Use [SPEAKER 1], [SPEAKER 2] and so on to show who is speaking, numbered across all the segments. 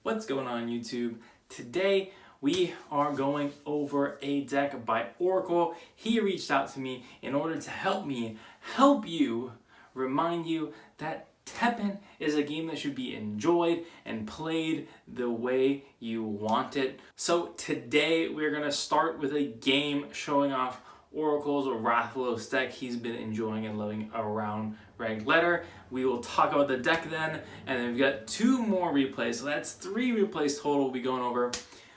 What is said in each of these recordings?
[SPEAKER 1] What's going on YouTube? Today we are going over a deck by Aurackal. He reached out to me in order to help me help you, remind you that TEPPEN is a game that should be enjoyed and played the way you want it. So today we're going to start with a game showing off Aurackal's Rathalos deck he's been enjoying and loving around Red Letter. We will talk about the deck then, and then we've got 2 more replays, so that's 3 replays total we'll be going over.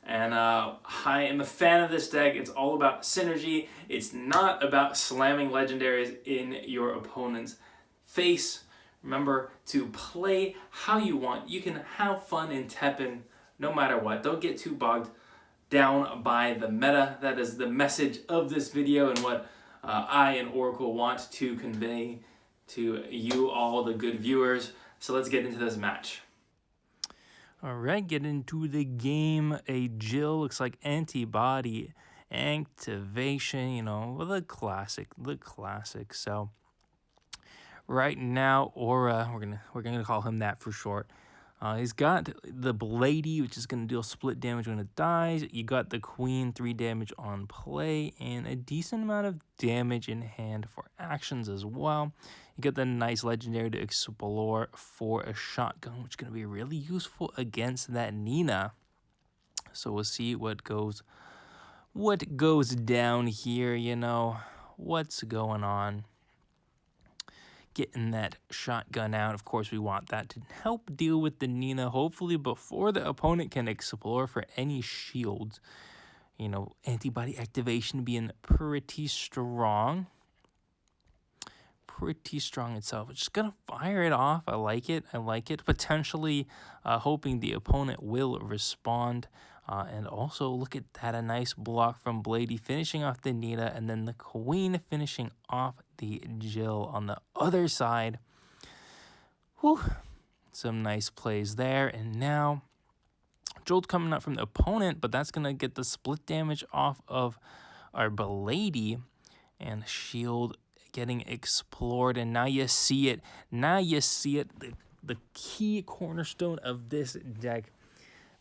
[SPEAKER 1] And I am a fan of this deck. It's all about synergy. It's not about slamming legendaries in your opponent's face. Remember to play how you want. You can have fun in TEPPEN no matter what. Don't get too bogged down by the meta. That is the message of this video and what I and Aurackal want to convey to you all, the good viewers. So let's get into this match. All right, get into the game. A Jill looks like antibody activation, you know, the classic. So right now, Aura, we're gonna call him that for short. He's got the Blady, which is going to deal split damage when it dies. You got the Queen, 3 damage on play, and a decent amount of damage in hand for actions as well. You got the nice legendary to explore for a shotgun, which is going to be really useful against that Nina. So we'll see what goes down here, you know, what's going on. Getting that shotgun out. Of course, we want that to help deal with the Nina, hopefully before the opponent can explore for any shields. You know, antibody activation being pretty strong. Pretty strong itself. We're just going to fire it off. I like it. Potentially hoping the opponent will respond. And also, look at that, a nice block from Blady finishing off the Nina, and then the Queen finishing off the Jill on the other side. Whew. Some nice plays there. And now, Jolt coming up from the opponent, but that's going to get the split damage off of our Blady, and shield getting explored. And now you see it. The key cornerstone of this deck,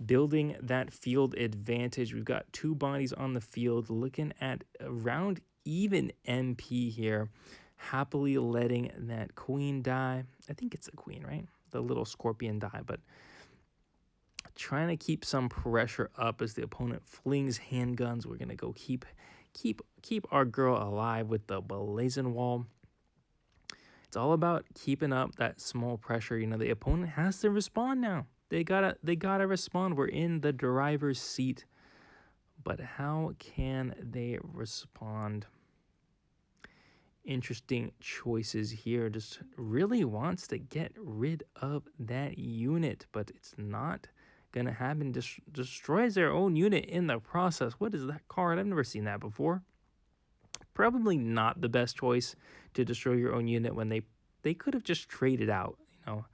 [SPEAKER 1] building that field advantage. We've got 2 bodies on the field, looking at around even MP here, happily letting that Queen die. I think it's a Queen, right? The little scorpion die, but trying to keep some pressure up as the opponent flings handguns. We're gonna go keep our girl alive with the Blazing Wall. It's all about keeping up that small pressure. You know, the opponent has to respond now. They gotta respond. We're in the driver's seat. But how can they respond? Interesting choices here. Just really wants to get rid of that unit, but it's not gonna happen. Destroys their own unit in the process. What is that card? I've never seen that before. Probably not the best choice to destroy your own unit when they could have just traded out, you know.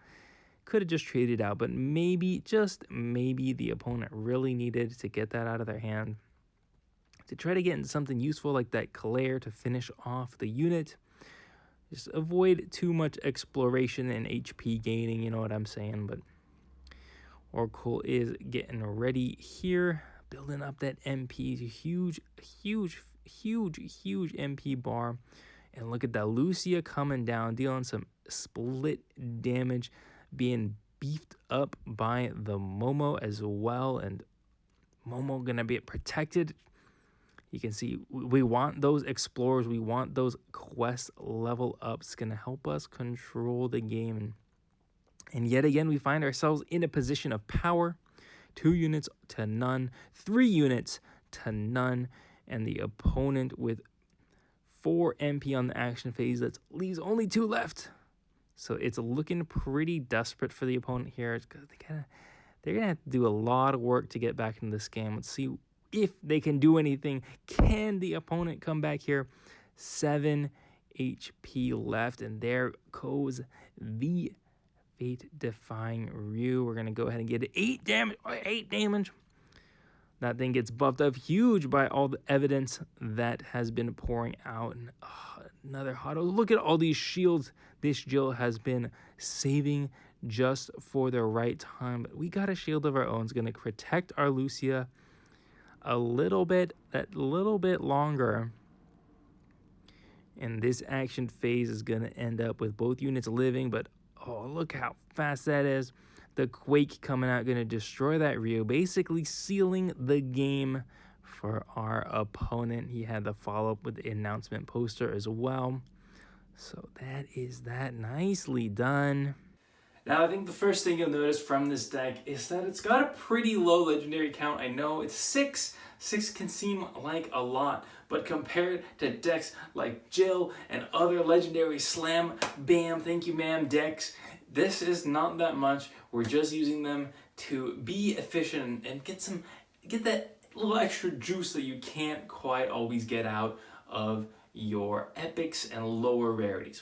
[SPEAKER 1] Could have just traded out, but maybe, just maybe, the opponent really needed to get that out of their hand to try to get into something useful like that Claire to finish off the unit. Just avoid too much exploration and HP gaining, you know what I'm saying. But Aurackal is getting ready here, building up that MP, huge MP bar. And look at that Lucia coming down, dealing some split damage, being beefed up by the Momo as well, and Momo gonna be protected. You can see we want those explorers, we want those quest level ups, gonna help us control the game. And yet again, we find ourselves in a position of power. 2 units to none, 3 units to none, and the opponent with 4 MP on the action phase. That leaves only 2 left. So it's looking pretty desperate for the opponent here. They're gonna have to do a lot of work to get back into this game. Let's see if they can do anything. Can the opponent come back here? 7 HP left, and there goes the fate-defying Ryu. We're gonna go ahead and get 8 damage. 8 damage. That thing gets buffed up huge by all the evidence that has been pouring out. And another Hotto. Look at all these shields this Jill has been saving just for the right time. But we got a shield of our own. It's going to protect our Lucia a little bit longer. And this action phase is going to end up with both units living, but oh, look how fast that is. The Quake coming out, going to destroy that Rio, basically sealing the game for our opponent. He had the follow-up with the announcement poster as well. So that is that. Nicely done. Now, I think the first thing you'll notice from this deck is that it's got a pretty low legendary count. I know it's 6. 6 can seem like a lot, but compared to decks like Jill and other legendary slam, bam, thank you ma'am decks, this is not that much. We're just using them to be efficient and get that little extra juice that you can't quite always get out of your epics and lower rarities.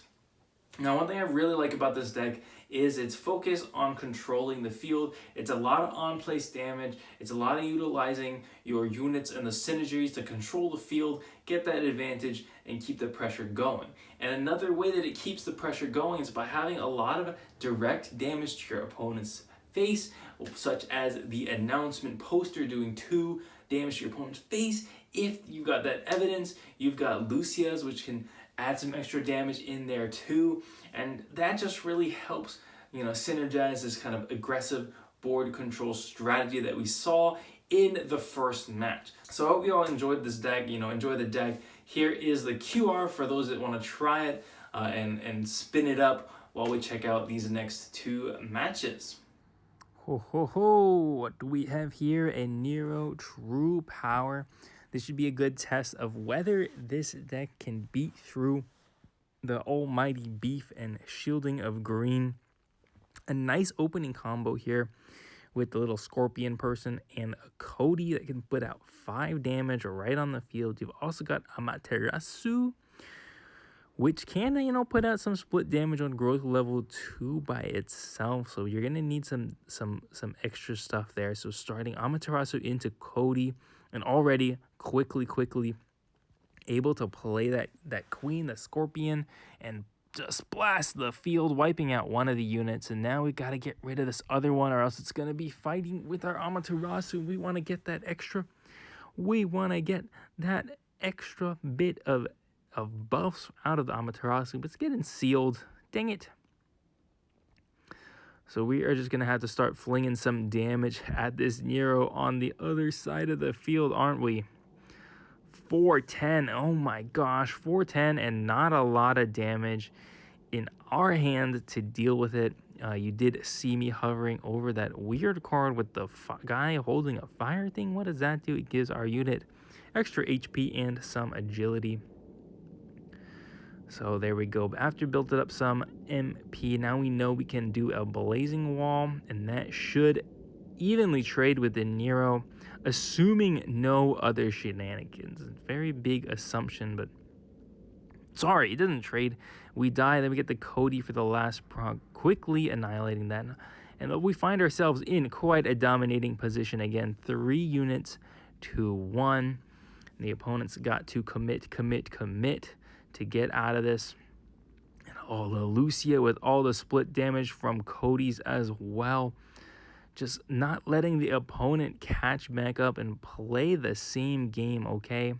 [SPEAKER 1] Now, one thing I really like about this deck is its focus on controlling the field. It's a lot of on-place damage. It's a lot of utilizing your units and the synergies to control the field, get that advantage, and keep the pressure going. And another way that it keeps the pressure going is by having a lot of direct damage to your opponent's face, such as the announcement poster doing 2 damage to your opponent's face. If you've got that evidence, you've got Lucia's, which can add some extra damage in there too, and that just really helps, synergize this kind of aggressive board control strategy that we saw in the first match. So I hope you all enjoyed this deck, enjoy the deck. Here is the QR for those that want to try it and spin it up while we check out these next 2 matches. Ho ho ho, what do we have here? A Nero True Power. This should be a good test of whether this deck can beat through the almighty beef and shielding of green. A nice opening combo here with the little scorpion person and a Cody that can put out 5 damage right on the field. You've also got Amaterasu, which can, put out some split damage on growth level 2 by itself. So you're going to need some extra stuff there. So starting Amaterasu into Cody, and already quickly able to play that queen, the scorpion, and just blast the field, wiping out one of the units. And now we got to get rid of this other one, or else it's going to be fighting with our Amaterasu. We want to get that extra. We want to get that extra bit of buffs out of the Amaterasu, but it's getting sealed. Dang it. So we are just going to have to start flinging some damage at this Nero on the other side of the field, aren't we? 410. Oh my gosh, 410 and not a lot of damage in our hand to deal with it. You did see me hovering over that weird card with the guy holding a fire thing. What does that do? It gives our unit extra HP and some agility. So there we go. After built it up some MP, now we know we can do a blazing wall, and that should evenly trade with the Nero, assuming no other shenanigans. Very big assumption, but sorry, it doesn't trade. We die, then we get the Cody for the last prog, quickly annihilating that. And we find ourselves in quite a dominating position again. 3 units to 1. The opponent's got to commit to get out of this. And the Lucia with all the split damage from Cody's as well. Just not letting the opponent catch back up and play the same game, okay?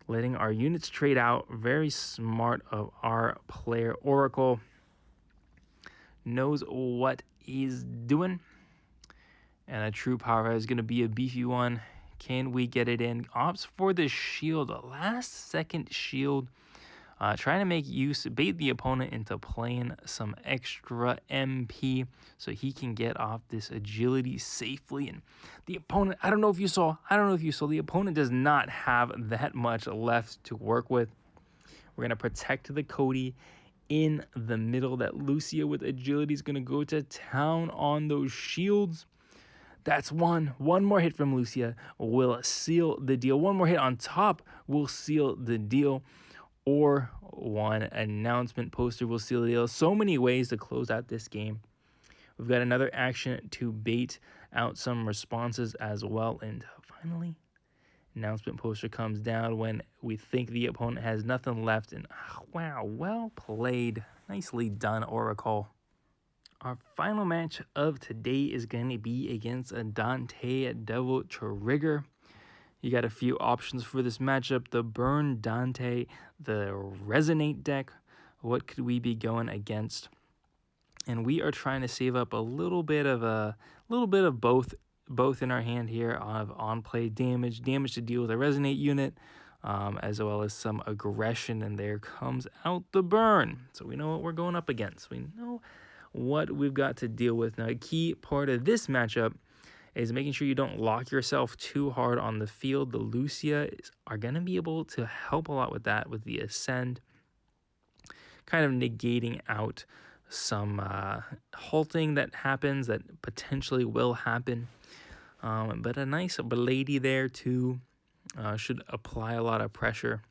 [SPEAKER 1] Letting our units trade out. Very smart of our player. Aurackal knows what he's doing. And a true power is going to be a beefy one. Can we get it in? Opts for the shield, a last second shield. Trying to make use, bait the opponent into playing some extra MP so he can get off this agility safely. And the opponent, I don't know if you saw, the opponent does not have that much left to work with. We're going to protect the Cody in the middle. That Lucia with agility is going to go to town on those shields. That's one more hit from Lucia will seal the deal. One more hit on top will seal the deal. Or one announcement poster will seal the deal. So many ways to close out this game. We've got another action to bait out some responses as well. And finally, announcement poster comes down when we think the opponent has nothing left. And wow, well played. Nicely done, Aurackal. Our final match of today is going to be against a Dante Devil Trigger. You got a few options for this matchup. The Burn Dante, the Resonate deck. What could we be going against? And we are trying to save up a little bit of both in our hand here of on-play damage to deal with a Resonate unit, as well as some aggression, and there comes out the Burn. So we know what we're going up against. We know what we've got to deal with. Now, a key part of this matchup is making sure you don't lock yourself too hard on the field. The Lucia are going to be able to help a lot with that, with the Ascend, kind of negating out some halting that happens, that potentially will happen. But a nice Blady there too should apply a lot of pressure.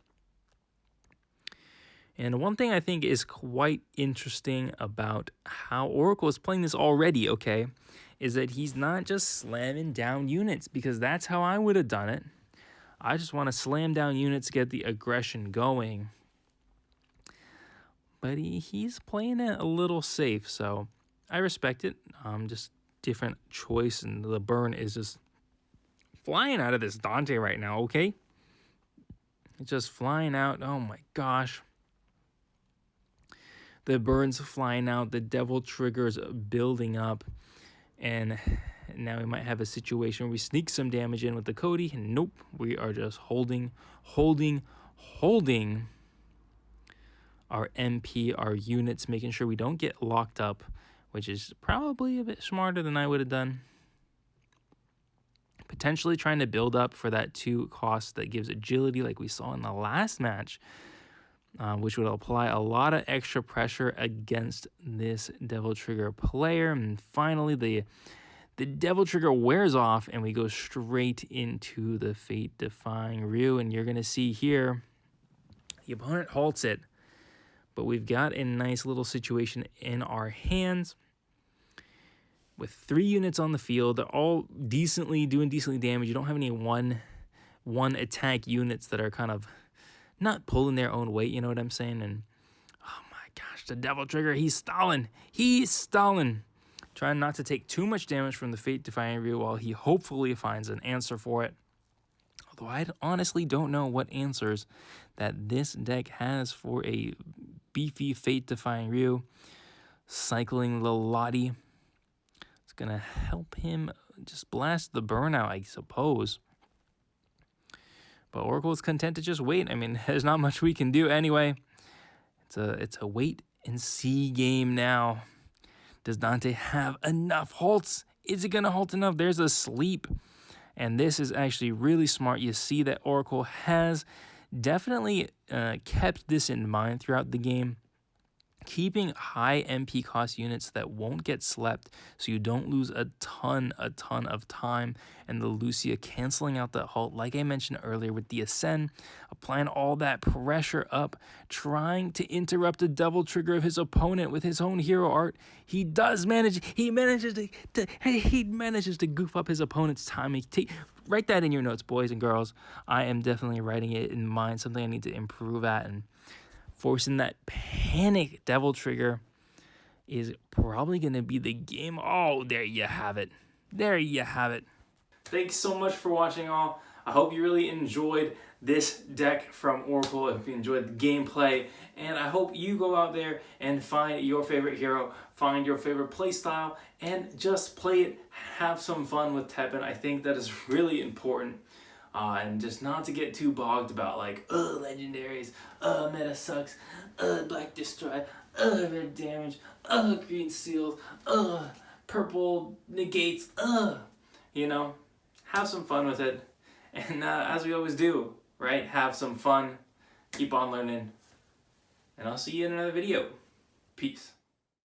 [SPEAKER 1] And one thing I think is quite interesting about how Aurackal is playing this already, okay, is that he's not just slamming down units, because that's how I would have done it. I just want to slam down units, get the aggression going. But he's playing it a little safe, so I respect it. Just different choice, and the Burn is just flying out of this Dante right now, okay? It's just flying out. Oh my gosh. The Burn's flying out, the Devil Trigger's building up, and now we might have a situation where we sneak some damage in with the Cody, and nope, we are just holding our MP, our units, making sure we don't get locked up, which is probably a bit smarter than I would have done. Potentially trying to build up for that 2 cost that gives agility like we saw in the last match, which would apply a lot of extra pressure against this Devil Trigger player. And finally, the Devil Trigger wears off, and we go straight into the Fate-Defying Ryu. And you're going to see here, the opponent halts it, but we've got a nice little situation in our hands with 3 units on the field. They're all doing decently damage. You don't have any one attack units that are kind of not pulling their own weight, you know what I'm saying? And oh my gosh, the Devil Trigger, he's stalling. Trying not to take too much damage from the Fate-Defying Ryu while he hopefully finds an answer for it. Although I honestly don't know what answers that this deck has for a beefy Fate-Defying Ryu. Cycling the Lottie. It's going to help him just blast the burnout, I suppose. But Aurackal is content to just wait. I mean, there's not much we can do anyway. It's a wait and see game now. Does Dante have enough halts? Is it going to halt enough? There's a sleep. And this is actually really smart. You see that Aurackal has definitely kept this in mind throughout the game. Keeping high MP cost units that won't get slept, so you don't lose a ton of time, and the Lucia canceling out the halt, like I mentioned earlier with the Ascend, applying all that pressure up, trying to interrupt the Devil Trigger of his opponent with his own hero art. He manages to goof up his opponent's timing. Write that in your notes, boys and girls. I am definitely writing it in mind, something I need to improve at, and forcing that panic Devil Trigger is probably going to be the game. Oh, there you have it. Thanks so much for watching, all. I hope you really enjoyed this deck from Aurackal. I hope you enjoyed the gameplay, and I hope you go out there and find your favorite hero, find your favorite playstyle, and just play it. Have some fun with TEPPEN. I think that is really important. And just not to get too bogged about like, legendaries, meta sucks, black destroy, red damage, green seals, purple negates, you know, have some fun with it. And as we always do, right, have some fun, keep on learning, and I'll see you in another video. Peace.